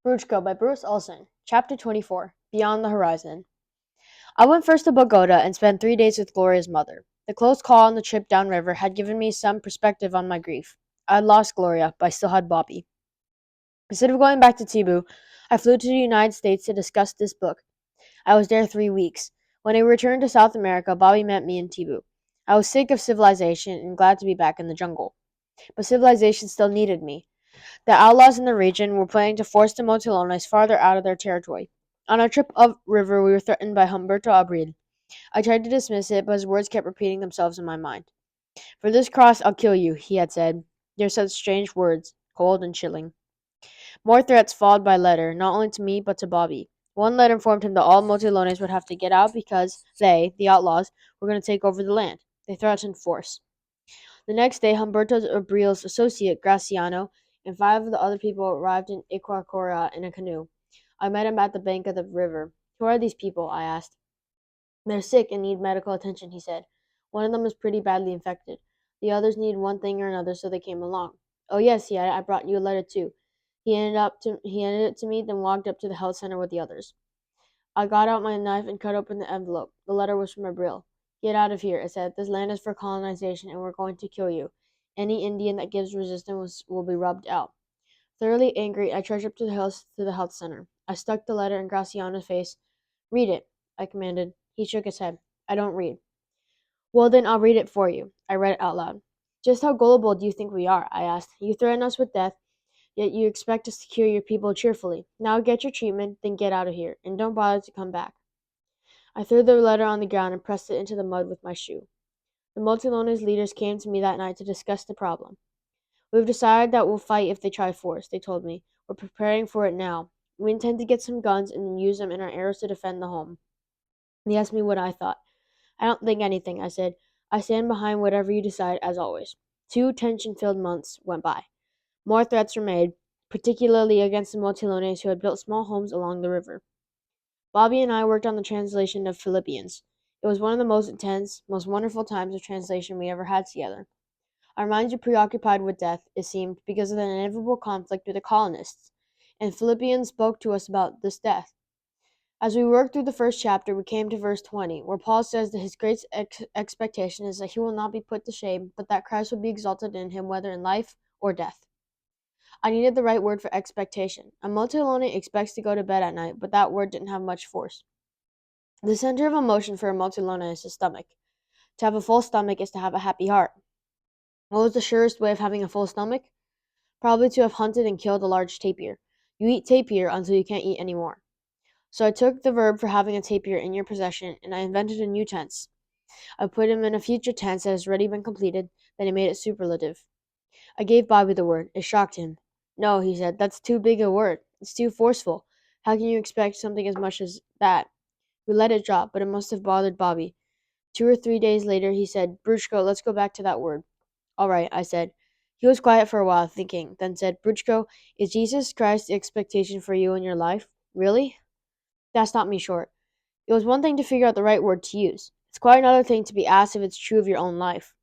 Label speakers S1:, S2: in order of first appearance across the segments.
S1: Bruchko by Olson. Chapter 24. Beyond the Horizon. I went first to Bogota and spent 3 days with Gloria's mother. The close call on the trip downriver had given me some perspective on my grief. I had lost Gloria, but I still had Bobby. Instead of going back to Cebu, I flew to the United States to discuss this book. I was there 3 weeks. When I returned to South America, Bobby met me in Cebu. I was sick of civilization and glad to be back in the jungle. But civilization still needed me. The outlaws in the region were planning to force the Motilones farther out of their territory. On our trip upriver, we were threatened by Humberto Abril. I tried to dismiss it, but his words kept repeating themselves in my mind. For this cross, I'll kill you, he had said. They're such strange words, cold and chilling. More threats followed by letter, not only to me, but to Bobby. One letter informed him that all Motilones would have to get out because they, the outlaws, were going to take over the land. They threatened force. The next day, Humberto Abril's associate, Graciano, and 5 of the other people arrived in Iquacora in a canoe. I met him at the bank of the river. Who are these people? I asked. They're sick and need medical attention, he said. One of them is pretty badly infected. The others need one thing or another, so they came along. Oh yes, he added, I brought you a letter too. He handed it to me, then walked up to the health center with the others. I got out my knife and cut open the envelope. The letter was from Abril. Get out of here, it said. This land is for colonization, and we're going to kill you. Any Indian that gives resistance will be rubbed out. Thoroughly angry, I trudged up to the health center. I stuck the letter in Graciano's face. Read it, I commanded. He shook his head. I don't read. Well, then I'll read it for you. I read it out loud. Just how gullible do you think we are? I asked. You threaten us with death, yet you expect us to cure your people cheerfully. Now get your treatment, then get out of here, and don't bother to come back. I threw the letter on the ground and pressed it into the mud with my shoe. The Motilones leaders came to me that night to discuss the problem. We've decided that we'll fight if they try force, they told me. We're preparing for it now. We intend to get some guns and then use them in our arrows to defend the home. They asked me what I thought. I don't think anything, I said. I stand behind whatever you decide, as always. 2 tension-filled months went by. More threats were made, particularly against the Motilones who had built small homes along the river. Bobby and I worked on the translation of Philippians. It was one of the most intense, most wonderful times of translation we ever had together. Our minds were preoccupied with death, it seemed, because of the inevitable conflict with the colonists, and Philippians spoke to us about this death. As we worked through the first chapter, we came to verse 20, where Paul says that his great expectation is that he will not be put to shame, but that Christ will be exalted in him, whether in life or death. I needed the right word for expectation. A Motilone expects to go to bed at night, but that word didn't have much force. The center of emotion for a Motilone is the stomach. To have a full stomach is to have a happy heart. What was the surest way of having a full stomach? Probably to have hunted and killed a large tapir. You eat tapir until you can't eat any more. So I took the verb for having a tapir in your possession, and I invented a new tense. I put him in a future tense that has already been completed, then I made it superlative. I gave Bobby the word. It shocked him. No, he said, that's too big a word. It's too forceful. How can you expect something as much as that? We let it drop, but it must have bothered Bobby. 2 or 3 days later, he said, Bruchko, let's go back to that word. All right, I said. He was quiet for a while, thinking, then said, Bruchko, is Jesus Christ the expectation for you in your life? Really? That stopped me short. It was one thing to figure out the right word to use. It's quite another thing to be asked if it's true of your own life.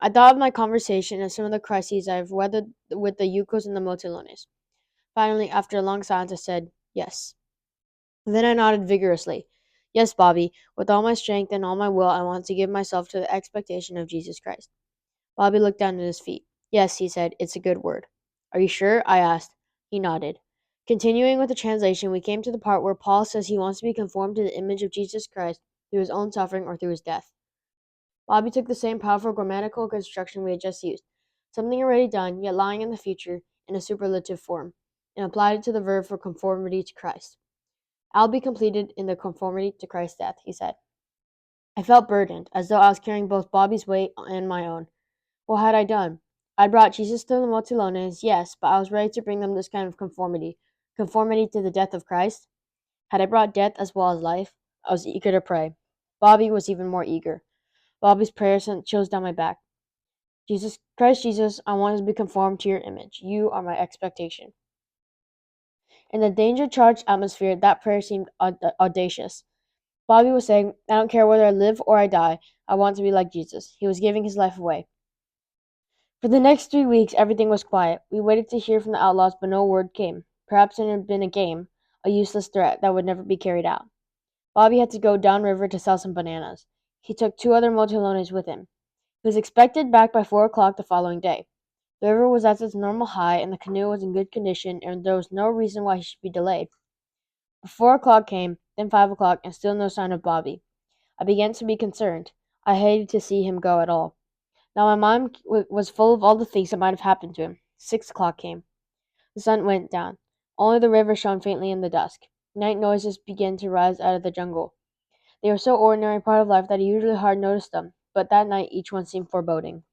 S1: I thought of my conversation and some of the crises I've weathered with the Yukos and the Motilones. Finally, after a long silence, I said, yes. Then I nodded vigorously. Yes, Bobby, with all my strength and all my will, I want to give myself to the expectation of Jesus Christ. Bobby looked down at his feet. Yes, he said, it's a good word. Are you sure? I asked. He nodded. Continuing with the translation, we came to the part where Paul says he wants to be conformed to the image of Jesus Christ through his own suffering or through his death. Bobby took the same powerful grammatical construction we had just used, something already done, yet lying in the future, in a superlative form, and applied it to the verb for conformity to Christ. I'll be completed in the conformity to Christ's death, he said. I felt burdened, as though I was carrying both Bobby's weight and my own. What had I done? I'd brought Jesus to the Motilones, yes, but I was ready to bring them this kind of conformity to the death of Christ. Had I brought death as well as life? I was eager to pray. Bobby was even more eager. Bobby's prayer sent chills down my back. Christ Jesus, I want to be conformed to your image. You are my expectation. In the danger-charged atmosphere, that prayer seemed audacious. Bobby was saying, I don't care whether I live or I die. I want to be like Jesus. He was giving his life away. For the next 3 weeks, everything was quiet. We waited to hear from the outlaws, but no word came. Perhaps it had been a game, a useless threat that would never be carried out. Bobby had to go downriver to sell some bananas. He took 2 other motilones with him. He was expected back by 4 o'clock the following day. The river was at its normal high, and the canoe was in good condition, and there was no reason why he should be delayed. But 4 o'clock came, then 5 o'clock, and still no sign of Bobby. I began to be concerned. I hated to see him go at all. Now my mind was full of all the things that might have happened to him. 6 o'clock came. The sun went down. Only the river shone faintly in the dusk. Night noises began to rise out of the jungle. They were so ordinary a part of life that I usually hardly noticed them, but that night each one seemed foreboding.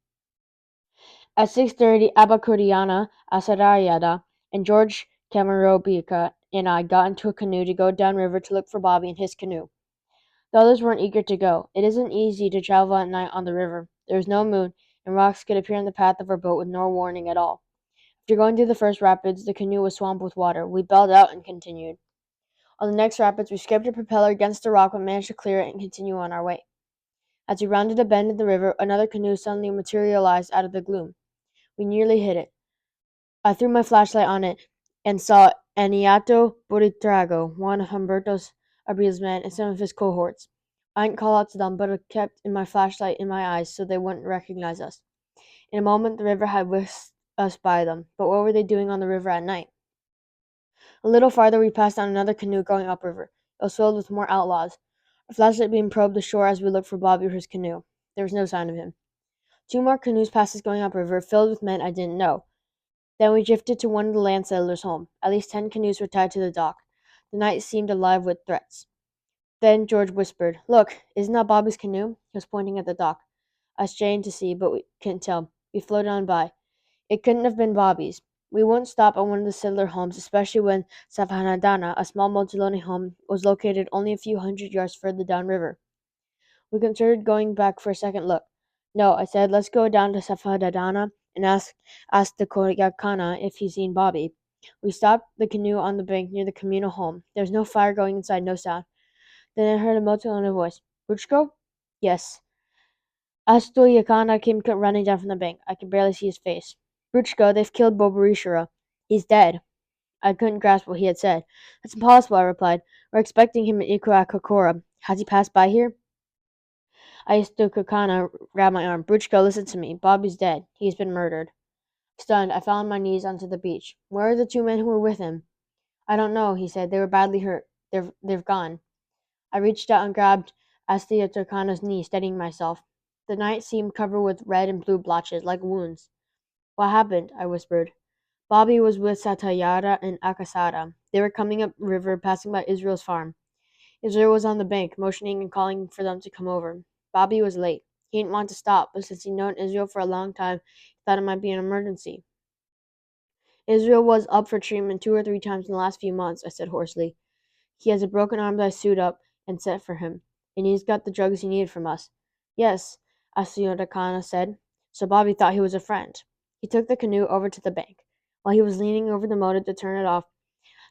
S1: At 6:30, Abakuriana Asarayada and George Kamarobika and I got into a canoe to go downriver to look for Bobby in his canoe. The others weren't eager to go. It isn't easy to travel at night on the river. There was no moon, and rocks could appear in the path of our boat with no warning at all. After going through the first rapids, the canoe was swamped with water. We bailed out and continued. On the next rapids, we scraped a propeller against a rock but managed to clear it and continue on our way. As we rounded a bend in the river, another canoe suddenly materialized out of the gloom. We nearly hit it. I threw my flashlight on it and saw Aniato Buritrago, one of Humberto Abrile's men, and some of his cohorts. I didn't call out to them, but I kept my flashlight in my eyes so they wouldn't recognize us. In a moment, the river had whisked us by them, but what were they doing on the river at night? A little farther, we passed on another canoe going upriver. It was filled with more outlaws. Our flashlight beam probed the shore as we looked for Bobby or his canoe. There was no sign of him. 2 more canoes passed us going upriver, filled with men I didn't know. Then we drifted to one of the land settlers' home. At least 10 canoes were tied to the dock. The night seemed alive with threats. Then George whispered, "Look, isn't that Bobby's canoe?" He was pointing at the dock. I strained to see, but we couldn't tell. We floated on by. It couldn't have been Bobby's. We wouldn't stop at one of the settler homes, especially when Safanadana, a small Motilone home, was located only a few hundred yards further downriver. We considered going back for a second look. "No," I said, "let's go down to Safanadana and ask the Koyakana if he's seen Bobby." We stopped the canoe on the bank near the communal home. There was no fire going inside, no sound. Then I heard a Motilone voice. "Bruchko?" "Yes." Astoyakana came running down from the bank. I could barely see his face. "Bruchko, they've killed Bobarishara. He's dead." I couldn't grasp what he had said. "That's impossible," I replied. "We're expecting him at Ikuakakora. Has he passed by here?" Aistokakana grabbed my arm. "Bruchko, listen to me. Bobby's dead. He's been murdered." Stunned, I fell on my knees onto the beach. "Where are the 2 men who were with him?" "I don't know," he said. "They were badly hurt. They've gone." I reached out and grabbed Astiotokana's knee, steadying myself. The night seemed covered with red and blue blotches, like wounds. "What happened?" I whispered. "Bobby was with Satayara and Akasara. They were coming up river, passing by Israel's farm. Israel was on the bank, motioning and calling for them to come over. Bobby was late. He didn't want to stop, but since he'd known Israel for a long time, he thought it might be an emergency. Israel was up for treatment 2 or 3 times in the last few months," I said hoarsely. "He has a broken arm that I sewed up and set for him, and he's got the drugs he needed from us." "Yes," Asuyodakana said. "So Bobby thought he was a friend." He took the canoe over to the bank. While he was leaning over the motor to turn it off,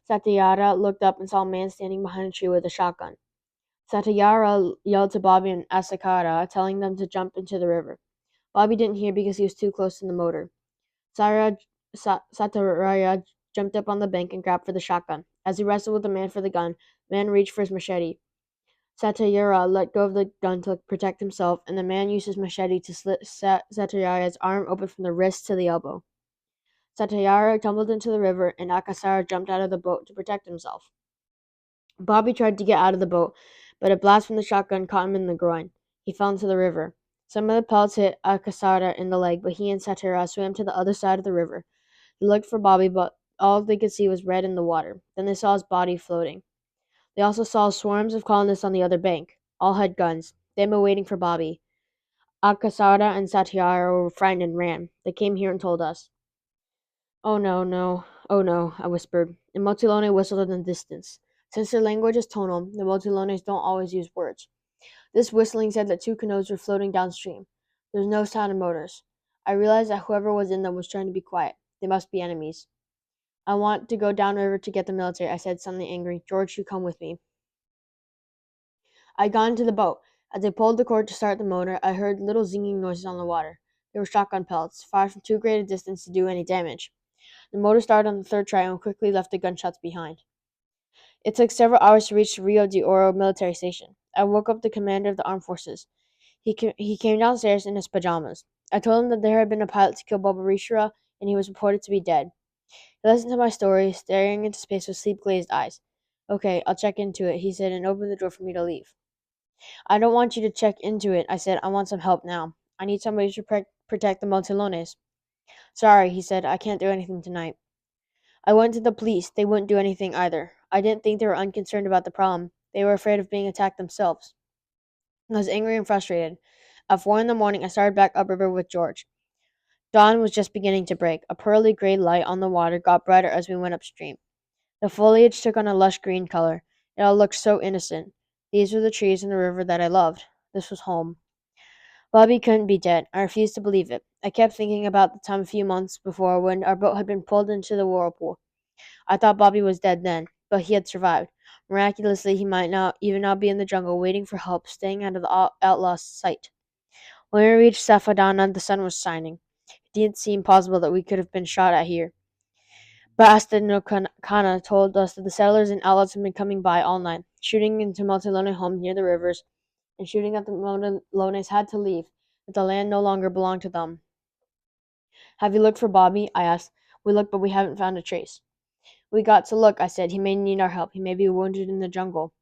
S1: Satyara looked up and saw a man standing behind a tree with a shotgun. Satyara yelled to Bobby and Asakara, telling them to jump into the river. Bobby didn't hear because he was too close to the motor. Sataraya jumped up on the bank and grabbed for the shotgun. As he wrestled with the man for the gun, the man reached for his machete. Satyara let go of the gun to protect himself, and the man used his machete to slit Satyara's arm open from the wrist to the elbow. Satyara tumbled into the river, and Akasara jumped out of the boat to protect himself. Bobby tried to get out of the boat, but a blast from the shotgun caught him in the groin. He fell into the river. Some of the pellets hit Akasara in the leg, but he and Satyara swam to the other side of the river. They looked for Bobby, but all they could see was red in the water. Then they saw his body floating. They also saw swarms of colonists on the other bank. All had guns. They had been waiting for Bobby. Akasara and Satyara were frightened and ran. They came here and told us. "Oh no, no, oh no," I whispered. The Motilone whistled in the distance. Since their language is tonal, the Motilones don't always use words. This whistling said that 2 canoes were floating downstream. There was no sound of motors. I realized that whoever was in them was trying to be quiet. They must be enemies. "I want to go downriver to get the military," I said, suddenly angry. "George, you come with me." I got into the boat. As I pulled the cord to start the motor, I heard little zinging noises on the water. They were shotgun pellets, fired from too great a distance to do any damage. The motor started on the third try and quickly left the gunshots behind. It took several hours to reach the Rio de Oro military station. I woke up the commander of the armed forces. He came downstairs in his pajamas. I told him that there had been a pilot to kill Barbarishra and he was reported to be dead. He listened to my story, staring into space with sleep-glazed eyes. Okay, I'll check into it, he said, and opened the door for me to leave. I don't want you to check into it, I said. I want some help now. I need somebody to protect the Motilones. Sorry, he said. I can't do anything tonight. I went to the police. They wouldn't do anything either. I didn't think they were unconcerned about the problem. They were afraid of being attacked themselves. I was angry and frustrated. At 4 in the morning, I started back upriver with George. Dawn was just beginning to break. A pearly gray light on the water got brighter as we went upstream. The foliage took on a lush green color. It all looked so innocent. These were the trees and the river that I loved. This was home. Bobby couldn't be dead. I refused to believe it. I kept thinking about the time a few months before when our boat had been pulled into the whirlpool. I thought Bobby was dead then, but he had survived. Miraculously, he might now be in the jungle waiting for help, staying out of the outlaw's sight. When we reached Safadana, the sun was shining. It didn't seem possible that we could have been shot at here. But Kana told us that the settlers and outlaws had been coming by all night, shooting into Motilone homes near the rivers, and shooting that the Motilones had to leave, that the land no longer belonged to them. Have you looked for Bobby? I asked. We looked, but we haven't found a trace. We got to look, I said. He may need our help. He may be wounded in the jungle.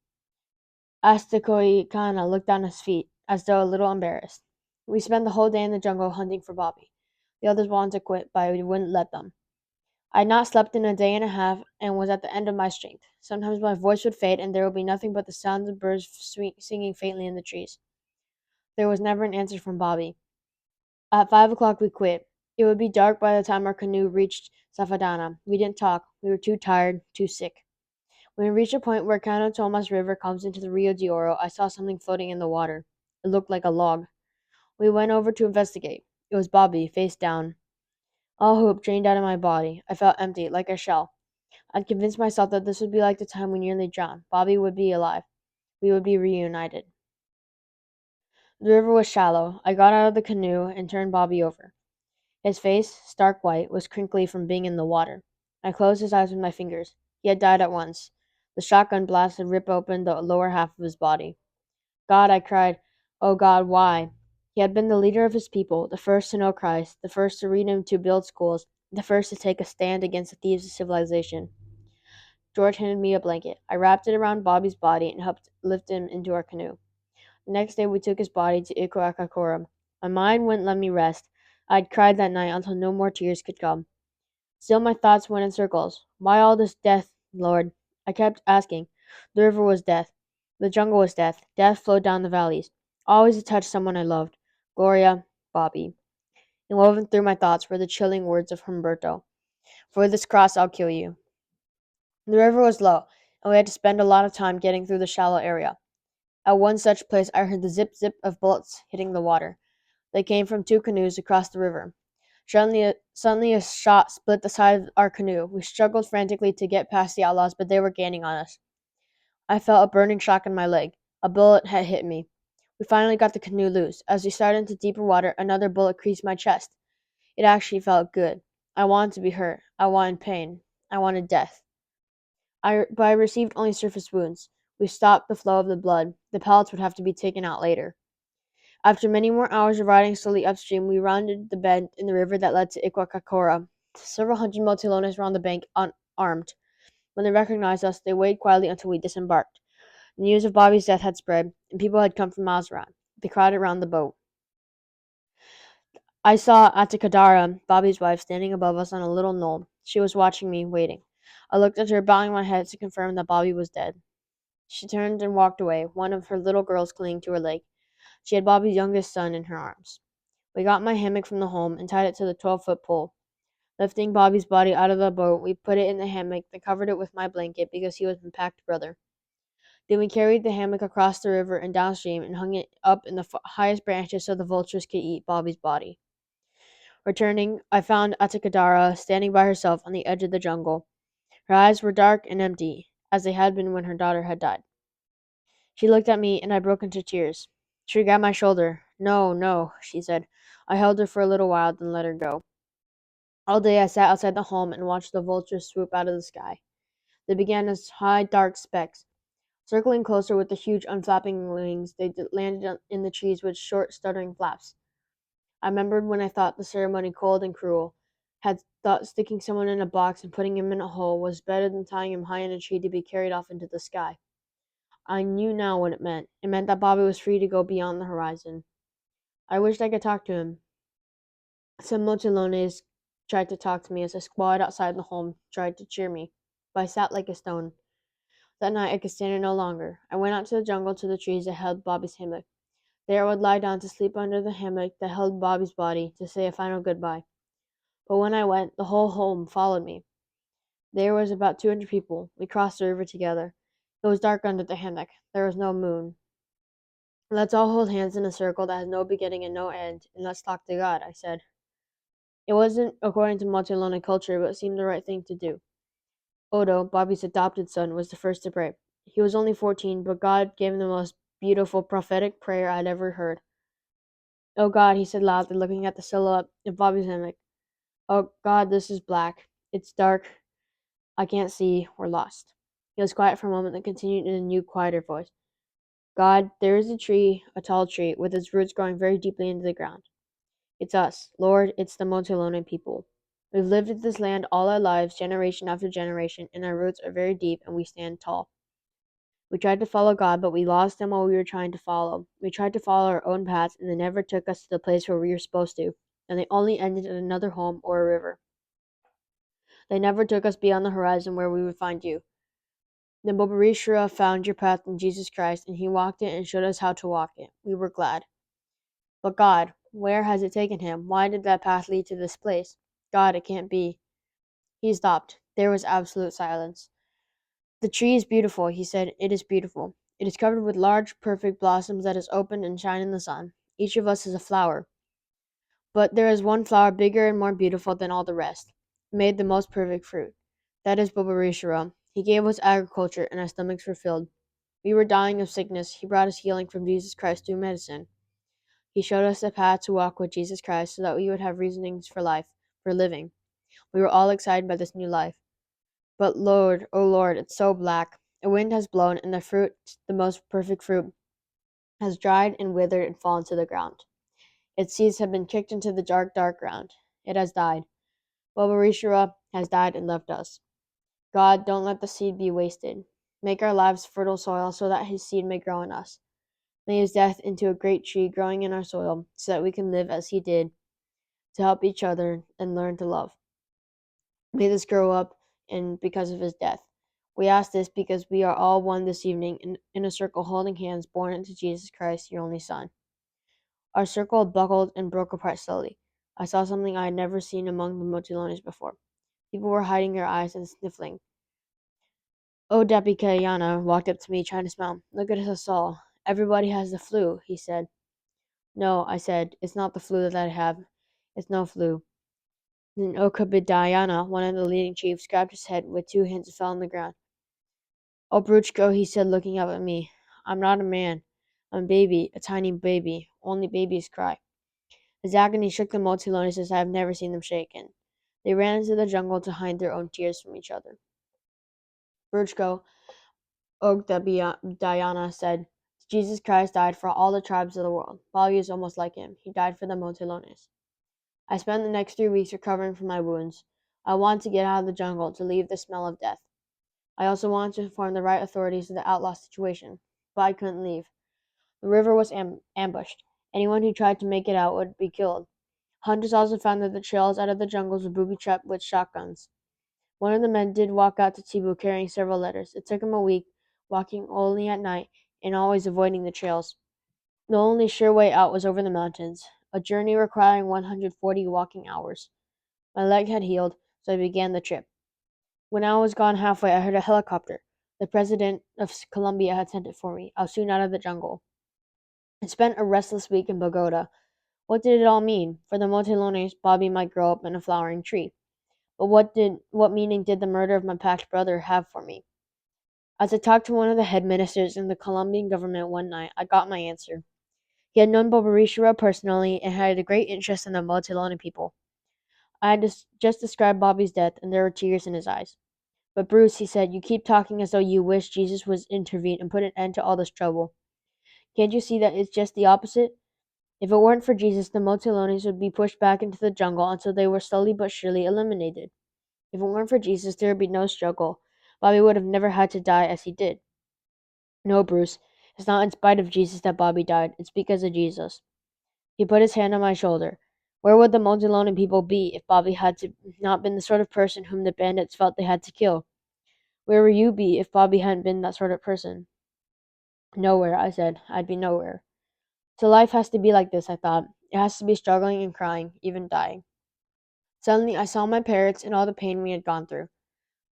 S1: Kana looked down his feet, as though a little embarrassed. We spent the whole day in the jungle hunting for Bobby. The others wanted to quit, but I wouldn't let them. I had not slept in a day and a half and was at the end of my strength. Sometimes my voice would fade and there would be nothing but the sounds of birds singing faintly in the trees. There was never an answer from Bobby. At 5 o'clock we quit. It would be dark by the time our canoe reached Safadana. We didn't talk. We were too tired, too sick. When we reached a point where Cano Tomas River comes into the Rio de Oro, I saw something floating in the water. It looked like a log. We went over to investigate. It was Bobby, face down. All hope drained out of my body. I felt empty, like a shell. I'd convinced myself that this would be like the time we nearly drowned. Bobby would be alive. We would be reunited. The river was shallow. I got out of the canoe and turned Bobby over. His face, stark white, was crinkly from being in the water. I closed his eyes with my fingers. He had died at once. The shotgun blast had ripped open the lower half of his body. God, I cried. Oh God, why? He had been the leader of his people, the first to know Christ, the first to read him to build schools, the first to take a stand against the thieves of civilization. George handed me a blanket. I wrapped it around Bobby's body and helped lift him into our canoe. The next day we took his body to Ikuakakorum. My mind wouldn't let me rest. I had cried that night until no more tears could come. Still my thoughts went in circles. Why all this death, Lord? I kept asking. The river was death. The jungle was death. Death flowed down the valleys. Always to touch someone I loved. Gloria, Bobby. And woven through my thoughts were the chilling words of Humberto. For this cross I'll kill you. The river was low, and we had to spend a lot of time getting through the shallow area. At one such place I heard the zip-zip of bullets hitting the water. They came from two canoes across the river. Suddenly a shot split the side of our canoe. We struggled frantically to get past the outlaws, but they were gaining on us. I felt a burning shock in my leg. A bullet had hit me. We finally got the canoe loose. As we started into deeper water, another bullet creased my chest. It actually felt good. I wanted to be hurt. I wanted pain. I wanted death. But I received only surface wounds. We stopped the flow of the blood. The pellets would have to be taken out later. After many more hours of riding slowly upstream, we rounded the bend in the river that led to Iquacacora. Several hundred motilones were on the bank, unarmed. When they recognized us, they waited quietly until we disembarked. The news of Bobby's death had spread, and people had come from miles around. They crowded around the boat. I saw Atakadara, Bobby's wife, standing above us on a little knoll. She was watching me, waiting. I looked at her, bowing my head to confirm that Bobby was dead. She turned and walked away, one of her little girls clinging to her leg. She had Bobby's youngest son in her arms. We got my hammock from the home and tied it to the 12-foot pole. Lifting Bobby's body out of the boat, we put it in the hammock, then covered it with my blanket because he was my packed brother. Then we carried the hammock across the river and downstream and hung it up in the highest branches so the vultures could eat Bobby's body. Returning, I found Atakadara standing by herself on the edge of the jungle. Her eyes were dark and empty, as they had been when her daughter had died. She looked at me, and I broke into tears. She grabbed my shoulder. No, no, she said. I held her for a little while, then let her go. All day I sat outside the home and watched the vultures swoop out of the sky. They began as high, dark specks. Circling closer with the huge, unflapping wings, they landed in the trees with short, stuttering flaps. I remembered when I thought the ceremony cold and cruel, had thought sticking someone in a box and putting him in a hole was better than tying him high in a tree to be carried off into the sky. I knew now what it meant. It meant that Bobby was free to go beyond the horizon. I wished I could talk to him. Some mochilones tried to talk to me as a squad outside the home tried to cheer me, but I sat like a stone. That night I could stand it no longer. I went out to the jungle to the trees that held Bobby's hammock. There I would lie down to sleep under the hammock that held Bobby's body, to say a final goodbye. But when I went, the whole home followed me. There was about 200 people. We crossed the river together. It was dark under the hammock. There was no moon. Let's all hold hands in a circle that has no beginning and no end, and let's talk to God, I said. It wasn't according to Motilone culture, but it seemed the right thing to do. Odo, Bobby's adopted son, was the first to pray. He was only 14, but God gave him the most beautiful prophetic prayer I'd ever heard. Oh God, he said loudly, looking at the silhouette of Bobby's hammock. Oh God, this is black. It's dark. I can't see. We're lost. He was quiet for a moment, then continued in a new, quieter voice. God, there is a tree, a tall tree, with its roots growing very deeply into the ground. It's us. Lord, it's the Motilone people. We've lived in this land all our lives, generation after generation, and our roots are very deep and we stand tall. We tried to follow God, but we lost him while we were trying to follow. We tried to follow our own paths, and they never took us to the place where we were supposed to, and they only ended at another home or a river. They never took us beyond the horizon where we would find you. Then Bobarishra found your path in Jesus Christ, and he walked it and showed us how to walk it. We were glad. But God, where has it taken him? Why did that path lead to this place? God, it can't be. He stopped. There was absolute silence. The tree is beautiful, he said. It is beautiful. It is covered with large, perfect blossoms that is open and shine in the sun. Each of us is a flower. But there is one flower bigger and more beautiful than all the rest, made the most perfect fruit. That is Bobarishara. He gave us agriculture, and our stomachs were filled. We were dying of sickness. He brought us healing from Jesus Christ through medicine. He showed us the path to walk with Jesus Christ so that we would have reasonings for life, for living. We were all excited by this new life. But Lord, oh Lord, it's so black. A wind has blown, and the fruit, the most perfect fruit, has dried and withered and fallen to the ground. Its seeds have been kicked into the dark, dark ground. It has died. Bobarishara has died and left us. God, don't let the seed be wasted. Make our lives fertile soil so that his seed may grow in us. May his death into a great tree growing in our soil so that we can live as he did, to help each other and learn to love. May this grow up and because of his death. We ask this because we are all one this evening in a circle holding hands born into Jesus Christ, your only Son. Our circle buckled and broke apart slowly. I saw something I had never seen among the Motilones before. People were hiding their eyes and sniffling. Oh, Dapikayana walked up to me trying to smile. Look at us all. Everybody has the flu, he said. No, I said, it's not the flu that I have. It's no flu. Then Okabidayana, one of the leading chiefs, grabbed his head with two hands and fell on the ground. Oh, Bruchko, he said, looking up at me. I'm not a man. I'm a baby, a tiny baby. Only babies cry. His agony shook the Motilones as I have never seen them shaken. They ran into the jungle to hide their own tears from each other. Bruchko, Diana said, Jesus Christ died for all the tribes of the world. Bobby is almost like him. He died for the Motilones. I spent the next 3 weeks recovering from my wounds. I wanted to get out of the jungle, to leave the smell of death. I also wanted to inform the right authorities of the outlaw situation, but I couldn't leave. The river was ambushed. Anyone who tried to make it out would be killed. Hunters also found that the trails out of the jungles were booby-trapped with shotguns. One of the men did walk out to Tibu carrying several letters. It took him a week, walking only at night and always avoiding the trails. The only sure way out was over the mountains, a journey requiring 140 walking hours. My leg had healed, so I began the trip. When I was gone halfway, I heard a helicopter. The president of Colombia had sent it for me. I was soon out of the jungle. I spent a restless week in Bogota. What did it all mean? For the Motilones, Bobby might grow up in a flowering tree. But what meaning did the murder of my packed brother have for me? As I talked to one of the head ministers in the Colombian government one night, I got my answer. He had known Bobarishara personally and had a great interest in the Motilone people. I had just described Bobby's death, and there were tears in his eyes. But Bruce, he said, you keep talking as though you wish Jesus would intervene and put an end to all this trouble. Can't you see that it's just the opposite? If it weren't for Jesus, the Motilones would be pushed back into the jungle until they were slowly but surely eliminated. If it weren't for Jesus, there would be no struggle. Bobby would have never had to die as he did. No, Bruce, it's not in spite of Jesus that Bobby died. It's because of Jesus. He put his hand on my shoulder. Where would the Motilone people be if Bobby had not been the sort of person whom the bandits felt they had to kill? Where would you be if Bobby hadn't been that sort of person? Nowhere, I said. I'd be nowhere. So life has to be like this, I thought. It has to be struggling and crying, even dying. Suddenly, I saw my parents and all the pain we had gone through.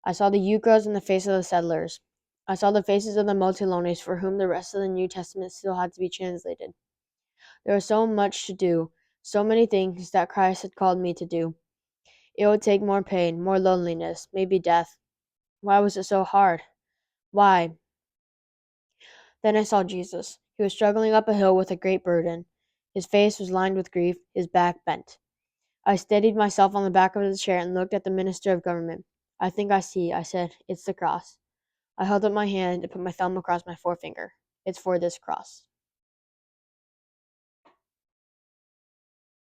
S1: I saw the Yukos in the face of the settlers. I saw the faces of the Motilones for whom the rest of the New Testament still had to be translated. There was so much to do, so many things that Christ had called me to do. It would take more pain, more loneliness, maybe death. Why was it so hard? Why? Then I saw Jesus. He was struggling up a hill with a great burden. His face was lined with grief, his back bent. I steadied myself on the back of the chair and looked at the minister of government. I think I see, I said. It's the cross. I held up my hand and put my thumb across my forefinger. It's for this cross.